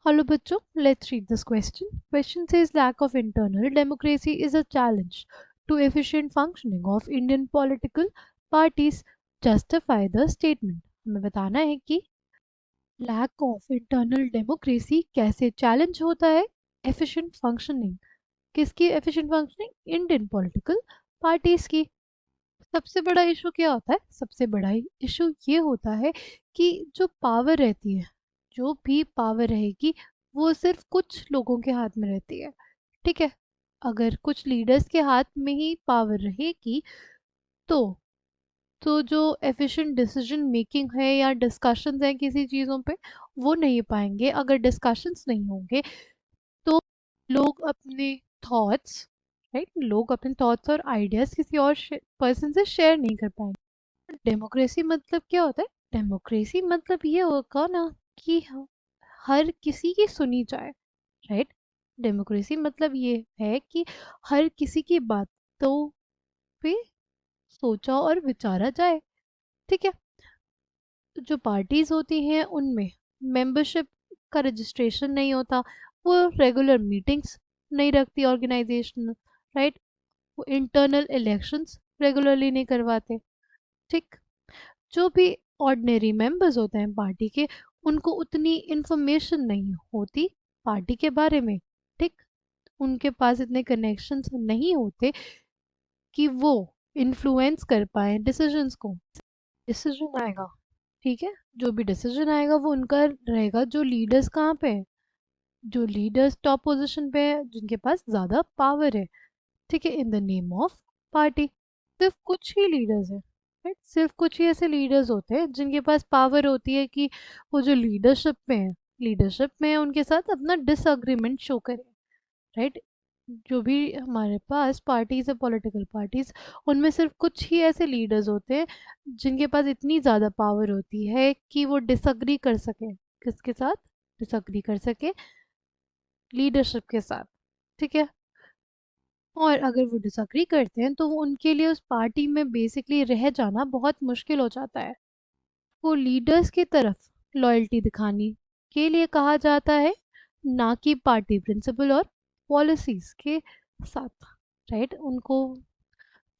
Hello बच्चों, let's read this question. Question says lack of internal democracy is a challenge to efficient functioning of Indian political parties. Justify the statement. हमें बताना है कि lack of internal democracy कैसे challenge होता है efficient functioning. किसकी efficient functioning? Indian political parties की. सबसे बड़ा इशू क्या होता है? सबसे बड़ा इशू ये होता है कि जो पावर रहती है, जो भी पावर रहेगी वो सिर्फ कुछ लोगों के हाथ में रहती है। ठीक है, अगर कुछ लीडर्स के हाथ में ही पावर रहेगी तो जो एफिशिएंट डिसीजन मेकिंग है या डिस्कशंस हैं किसी चीज़ों पे, वो नहीं पाएंगे। अगर डिस्कशंस नहीं होंगे तो लोग अपने थॉट्स लोग अपने थॉट्स और आइडियाज किसी और पर्सन से शेयर नहीं कर पाएंगे। डेमोक्रेसी मतलब क्या होता है? डेमोक्रेसी मतलब ये होगा ना कि हर किसी की सुनी जाए। राइट, डेमोक्रेसी मतलब ये है कि हर किसी की बातों पे सोचा और विचारा जाए। ठीक है, तो जो पार्टीज होती हैं उनमें मेंबरशिप का रजिस्ट्रेशन नहीं होता, वो रेगुलर मीटिंग्स नहीं रखती ऑर्गेनाइजेशन। राइट, वो इंटरनल इलेक्शंस रेगुलरली नहीं करवाते। ठीक, जो भी ऑर्डिनरी मेंबर्स होते हैं पार्टी के, उनको उतनी इंफॉर्मेशन नहीं होती पार्टी के बारे में। ठीक, उनके पास इतने कनेक्शंस नहीं होते कि वो इन्फ्लुएंस कर पाए डिसीजंस को। डिसीजन आएगा, ठीक है, जो भी डिसीजन आएगा वो उनका रहेगा। जो लीडर्स कहाँ पे है? जो लीडर्स टॉप पोजीशन पे है, जिनके पास ज़्यादा पावर है। ठीक है, in the name of party. सिर्फ कुछ ही लीडर्स हैं। राइट, सिर्फ कुछ ही ऐसे लीडर्स होते हैं जिनके पास पावर होती है कि वो जो लीडरशिप में है उनके साथ अपना डिसअग्रीमेंट शो करें। राइट, जो भी हमारे पास पार्टीज है, पॉलिटिकल पार्टीज, उनमें सिर्फ कुछ ही ऐसे लीडर्स होते हैं जिनके पास इतनी ज़्यादा पावर होती है कि वो डिसअग्री कर सके। किसके साथ डिसअग्री कर सके? लीडरशिप के साथ। ठीक है, और अगर वो डिसअग्री करते हैं तो वो उनके लिए उस पार्टी में बेसिकली रह जाना बहुत मुश्किल हो जाता है। वो लीडर्स की तरफ लॉयल्टी दिखाने के लिए कहा जाता है, ना कि पार्टी प्रिंसिपल और पॉलिसीज के साथ। राइट, उनको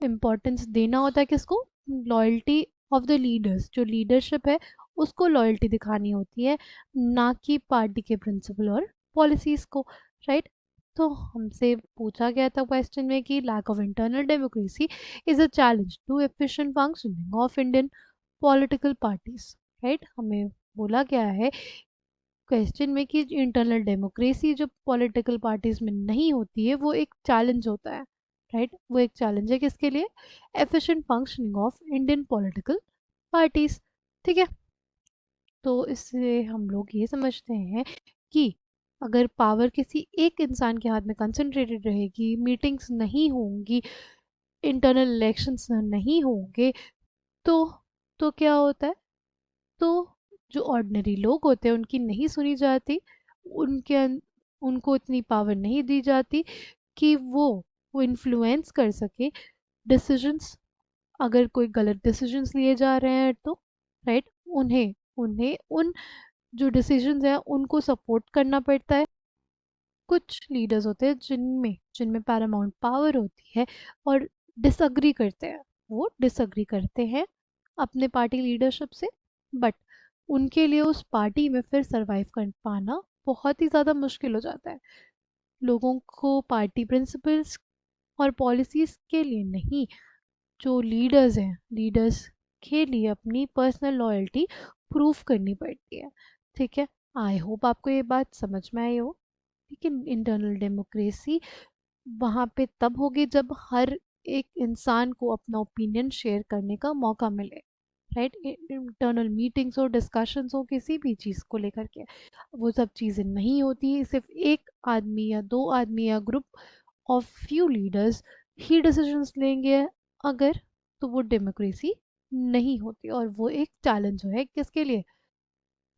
इम्पोर्टेंस देना होता है किसको? लॉयल्टी ऑफ द लीडर्स, जो लीडरशिप है उसको लॉयल्टी दिखानी होती है, ना कि पार्टी के प्रिंसिपल और पॉलिसीज को। राइट, तो हमसे पूछा गया था क्वेश्चन में कि lack of internal democracy is a challenge to efficient functioning of Indian political parties. Right, हमें बोला गया है क्वेश्चन में कि इंटरनल डेमोक्रेसी जो पॉलिटिकल पार्टीज में नहीं होती है वो एक चैलेंज होता है। राइट, वो एक चैलेंज है किसके लिए? Efficient functioning of Indian political parties. ठीक है, तो इससे हम लोग ये समझते हैं कि अगर पावर किसी एक इंसान के हाथ में कंसंट्रेटेड रहेगी, मीटिंग्स नहीं होंगी, इंटरनल इलेक्शंस नहीं होंगे, तो क्या होता है? तो जो ऑर्डिनरी लोग होते हैं उनकी नहीं सुनी जाती, उनको इतनी पावर नहीं दी जाती कि वो इन्फ्लुएंस कर सके डिसीजंस। अगर कोई गलत डिसीजंस लिए जा रहे हैं तो राइट, उन्हें उन्हें उन जो डिसीजंस हैं उनको सपोर्ट करना पड़ता है। कुछ लीडर्स होते हैं जिनमें जिनमें पैरामाउंट पावर होती है और डिसअग्री करते हैं। वो डिसअग्री करते हैं अपने पार्टी लीडरशिप से, बट उनके लिए उस पार्टी में फिर सरवाइव कर पाना बहुत ही ज़्यादा मुश्किल हो जाता है। लोगों को पार्टी प्रिंसिपल्स और पॉलिसीज़ के लिए नहीं, जो लीडर्स हैं, लीडर्स के लिए अपनी पर्सनल लॉयल्टी प्रूफ करनी पड़ती है। ठीक है, आई होप आपको ये बात समझ में आई हो। लेकिन इंटरनल डेमोक्रेसी वहाँ पे तब होगी जब हर एक इंसान को अपना ओपिनियन शेयर करने का मौका मिले। राइट, इंटरनल मीटिंग्स हो, डिस्कशंस हो किसी भी चीज़ को लेकर के, वो सब चीज़ें नहीं होती। सिर्फ एक आदमी या दो आदमी या group of few leaders he decisions लेंगे अगर, तो वो डेमोक्रेसी नहीं होती। और वो एक चैलेंज है किसके लिए?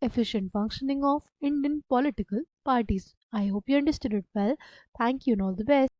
efficient functioning of Indian political parties. I hope you understood it well. Thank you and all the best.